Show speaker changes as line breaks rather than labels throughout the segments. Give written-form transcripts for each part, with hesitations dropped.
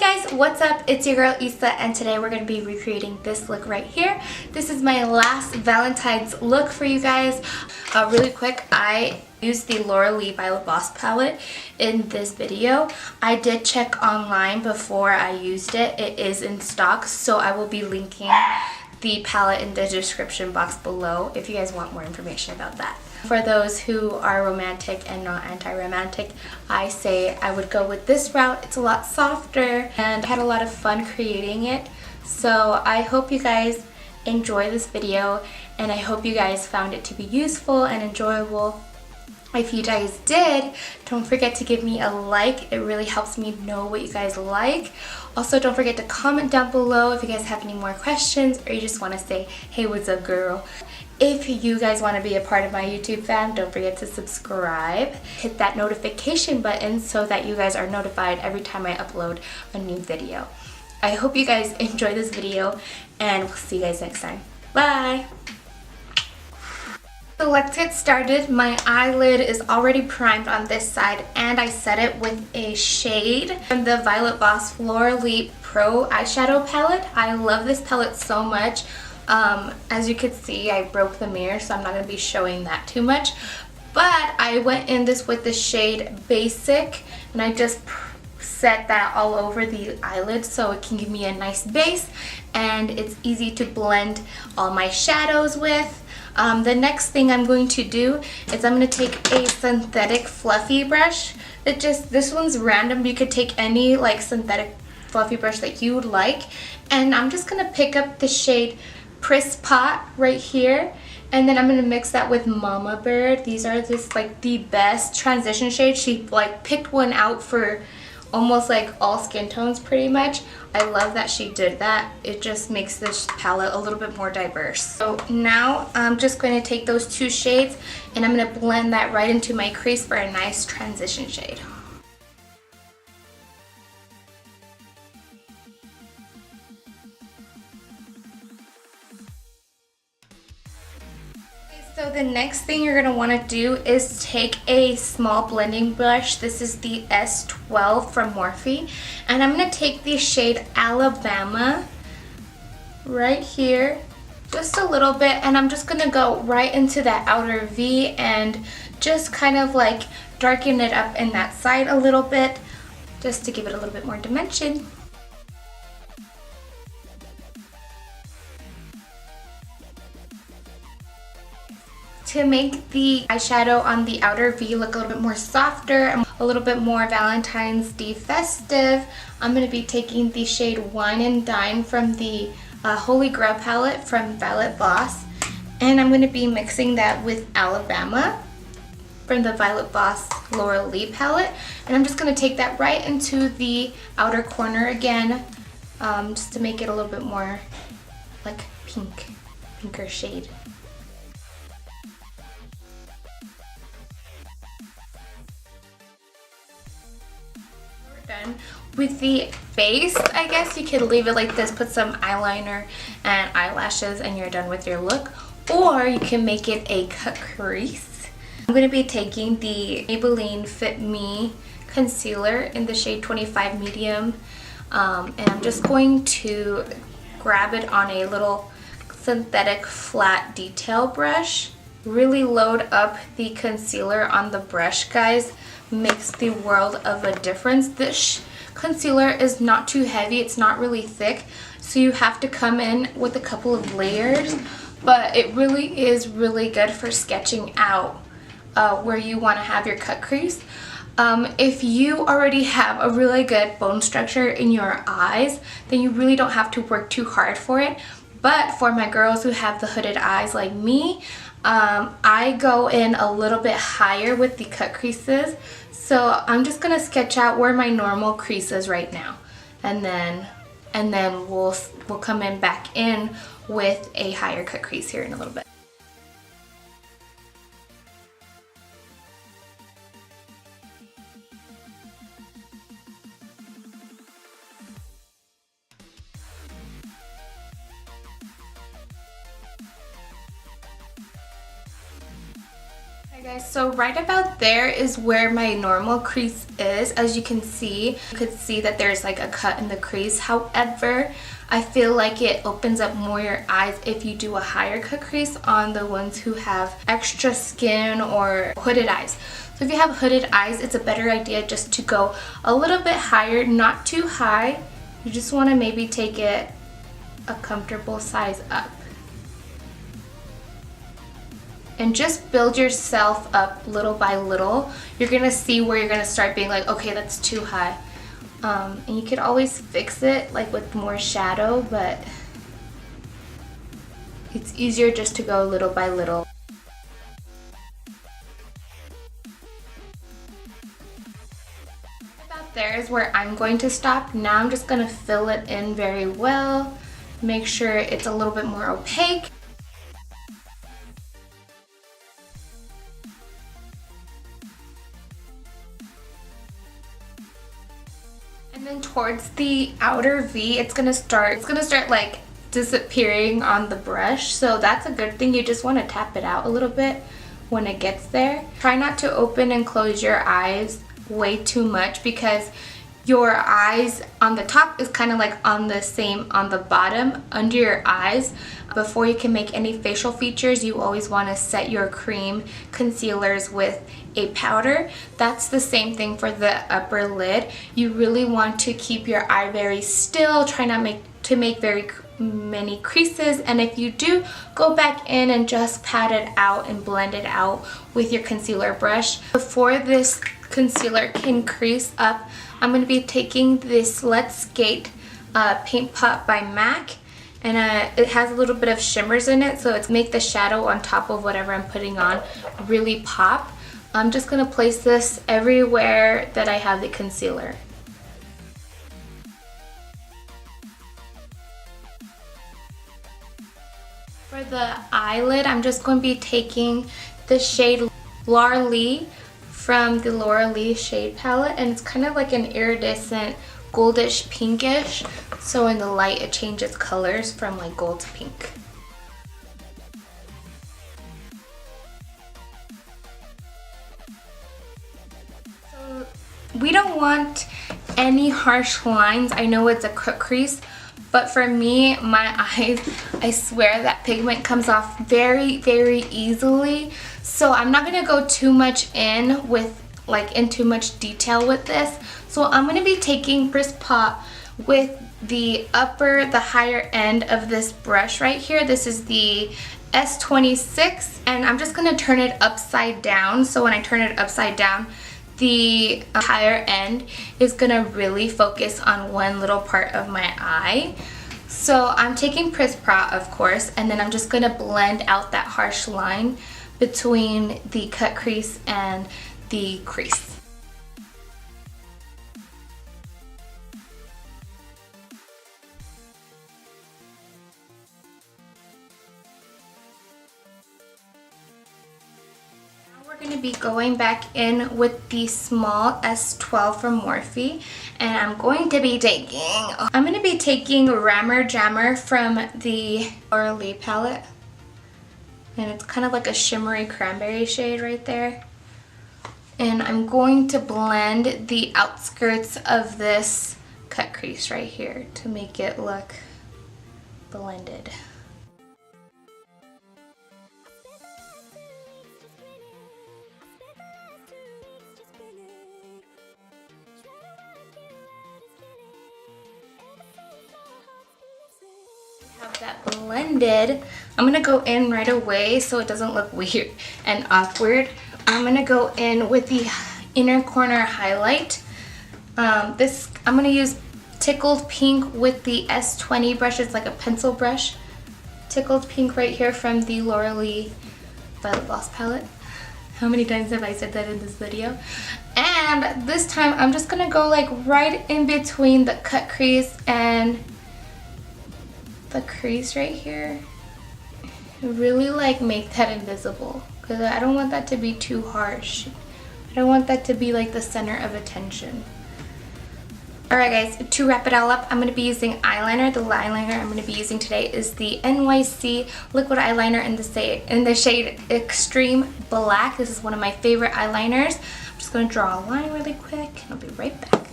guys, what's up? It's your girl Issa, and today we're going to be recreating this look right here. This is my last Valentine's look for you guys. Really quick, I used the Laura Lee by Voss palette in this video. I did check online before I used it. It is in stock, so I will be linking the palette in the description box below if you guys want more information about that. For those who are romantic and not anti-romantic, I say I would go with this route. It's a lot softer and I had a lot of fun creating it. So I hope you guys enjoy this video and I hope you guys found it to be useful and enjoyable. If you guys did, don't forget to give me a like. It really helps me know what you guys like. Also, don't forget to comment down below if you guys have any more questions or you just want to say, hey, what's up, girl? If you guys want to be a part of my YouTube fam, don't forget to subscribe. Hit that notification button so that you guys are notified every time I upload a new video. I hope you guys enjoy this video and we'll see you guys next time. Bye! So let's get started. My eyelid is already primed on this side and I set it with a shade from the VossXLaura Lee Pro eyeshadow palette. I love this palette so much. As you can see, I broke the mirror, so I'm not going to be showing that too much. But I went in this with the shade Basic and I just set that all over the eyelid so it can give me a nice base and it's easy to blend all my shadows with. The next thing I'm going to do is I'm going to take a synthetic fluffy brush. This one's random. You could take any like synthetic fluffy brush that you would like. And I'm just going to pick up the shade Priss Pot right here. And then I'm going to mix that with Mama Bird. These are just like the best transition shades. She like picked one out for almost like all skin tones pretty much. I love that she did that. It just makes this palette a little bit more diverse. So now I'm just going to take those two shades and I'm going to blend that right into my crease for a nice transition shade. So the next thing you're going to want to do is take a small blending brush. This is the S12 from Morphe. And I'm going to take the shade Alabama right here, just a little bit. And I'm just going to go right into that outer V and just kind of like darken it up in that side a little bit, just to give it a little bit more dimension. To make the eyeshadow on the outer V look a little bit more softer and a little bit more Valentine's Day festive, I'm going to be taking the shade Wine and Dine from the Holy Grail palette from Voss. And I'm going to be mixing that with Alabama from the VossXLaura Lee palette. And I'm just going to take that right into the outer corner again, just to make it a little bit more like pinker shade. Done with the base, I guess you could leave it like this, put some eyeliner and eyelashes and you're done with your look, or you can make it a cut crease. I'm going to be taking the Maybelline Fit Me Concealer in the shade 25 medium, and I'm just going to grab it on a little synthetic flat detail brush. Really load up the concealer on the brush, guys. Makes the world of a difference. This concealer is not too heavy, it's not really thick, so you have to come in with a couple of layers, but it really is really good for sketching out where you want to have your cut crease. If you already have a really good bone structure in your eyes, then you really don't have to work too hard for it. But for my girls who have the hooded eyes like me, I go in a little bit higher with the cut creases. So I'm just going to sketch out where my normal crease is right now. And then we'll come in back in with a higher cut crease here in a little bit. Guys, so right about there is where my normal crease is. As you can see, you could see that there's like a cut in the crease. However, I feel like it opens up more your eyes if you do a higher cut crease on the ones who have extra skin or hooded eyes. So if you have hooded eyes, it's a better idea just to go a little bit higher, not too high. You just want to maybe take it a comfortable size up. And just build yourself up little by little. You're gonna see where you're gonna start being like, okay, that's too high. And you could always fix it like with more shadow, but it's easier just to go little by little. About there is where I'm going to stop. Now I'm just gonna fill it in very well. Make sure it's a little bit more opaque. And then towards the outer V, it's gonna start like disappearing on the brush. So that's a good thing. You just want to tap it out a little bit when it gets there. Try not to open and close your eyes way too much, because your eyes on the top is kind of like on the bottom under your eyes. Before you can make any facial features, you always want to set your cream concealers with a powder. That's the same thing for the upper lid. You really want to keep your eye very still. Try not to make very many creases, and if you do, go back in and just pat it out and blend it out with your concealer brush. Before this concealer can crease up, I'm going to be taking this Let's Skate Paint Pot by MAC, and it has a little bit of shimmers in it, so it's make the shadow on top of whatever I'm putting on really pop. I'm just going to place this everywhere that I have the concealer. For the eyelid, I'm just going to be taking the shade Laura Lee from the Laura Lee shade palette, and it's kind of like an iridescent goldish pinkish, so in the light it changes colors from like gold to pink. So we don't want any harsh lines. I know it's a crook crease, but for me, my eyes, I swear that pigment comes off very, very easily. So I'm not gonna go too much in with too much detail with this. So I'm gonna be taking Priss Pot with the higher end of this brush right here. This is the S26, and I'm just gonna turn it upside down. So when I turn it upside down, the higher end is gonna really focus on one little part of my eye. So I'm taking Priss Pot, of course, and then I'm just gonna blend out that harsh line between the cut crease and the crease. We're going to be going back in with the small S12 from Morphe, and I'm going to be taking Rammer Jammer from the Laura Lee palette, and it's kind of like a shimmery cranberry shade right there. And I'm going to blend the outskirts of this cut crease right here to make it look blended. Have that blended, I'm gonna go in right away so it doesn't look weird and awkward. I'm gonna go in with the inner corner highlight. I'm gonna use Tickled Pink with the S20 brush. It's like a pencil brush. Tickled Pink right here from the Laura Lee Violet Gloss palette. How many times have I said that in this video? And this time I'm just gonna go like right in between the cut crease and the crease right here. Really like make that invisible, because I don't want that to be too harsh. I don't want that to be like the center of attention. Alright guys, to wrap it all up, I'm going to be using eyeliner. The eyeliner I'm going to be using today is the NYC Liquid eyeliner in the shade Extreme Black. This is one of my favorite eyeliners. I'm just going to draw a line really quick and I'll be right back.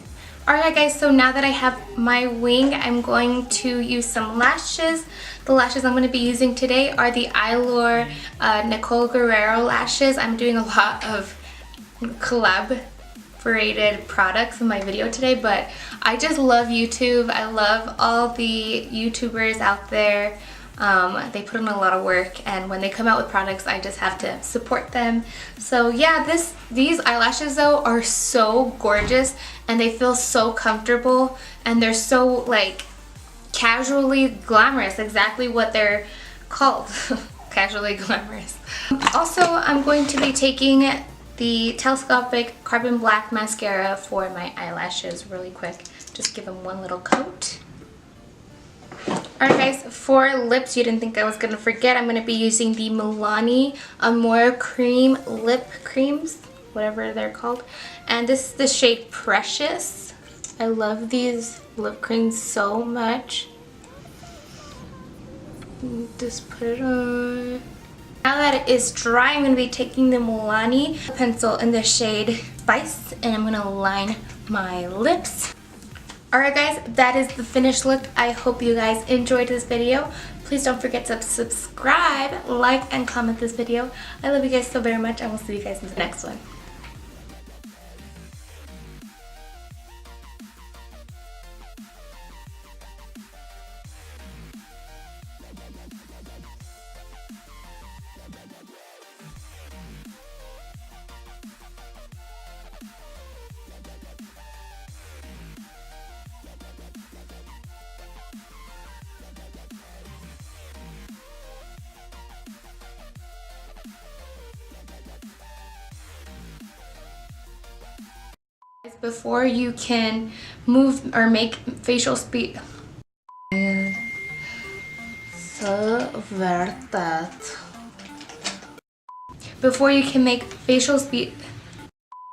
Alright guys, so now that I have my wing, I'm going to use some lashes. The lashes I'm going to be using today are the EyelurX Nicole Guerriero lashes. I'm doing a lot of collaborated products in my video today, but I just love YouTube. I love all the YouTubers out there. They put in a lot of work, and when they come out with products, I just have to support them. So yeah, these eyelashes though are so gorgeous, and they feel so comfortable, and they're so like casually glamorous, exactly what they're called. Casually glamorous. Also, I'm going to be taking the Telescopic Carbon Black Mascara for my eyelashes really quick. Just give them one little coat. Alright guys, for lips, you didn't think I was going to forget, I'm going to be using the Milani Amore Cream Lip Creams, whatever they're called. And this is the shade Precious. I love these lip creams so much. Just put it on. Now that it is dry, I'm going to be taking the Milani pencil in the shade Spice, and I'm going to line my lips. Alright guys, that is the finished look. I hope you guys enjoyed this video. Please don't forget to subscribe, like, and comment this video. I love you guys so very much, and we'll see you guys in the next one. Before you can move or make facial speed. Before you can make facial speed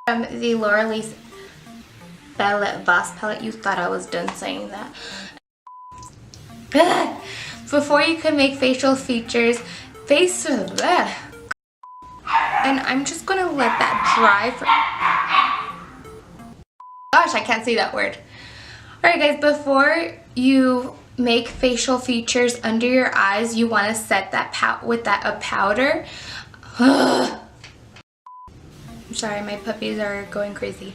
from the Laura Lee's Pallet, Voss palette. You thought I was done saying that. Before you can make facial features, and I'm just gonna let that dry for. Gosh, I can't say that word. Alright guys, before you make facial features under your eyes, you want to set that with a powder. I'm sorry, my puppies are going crazy.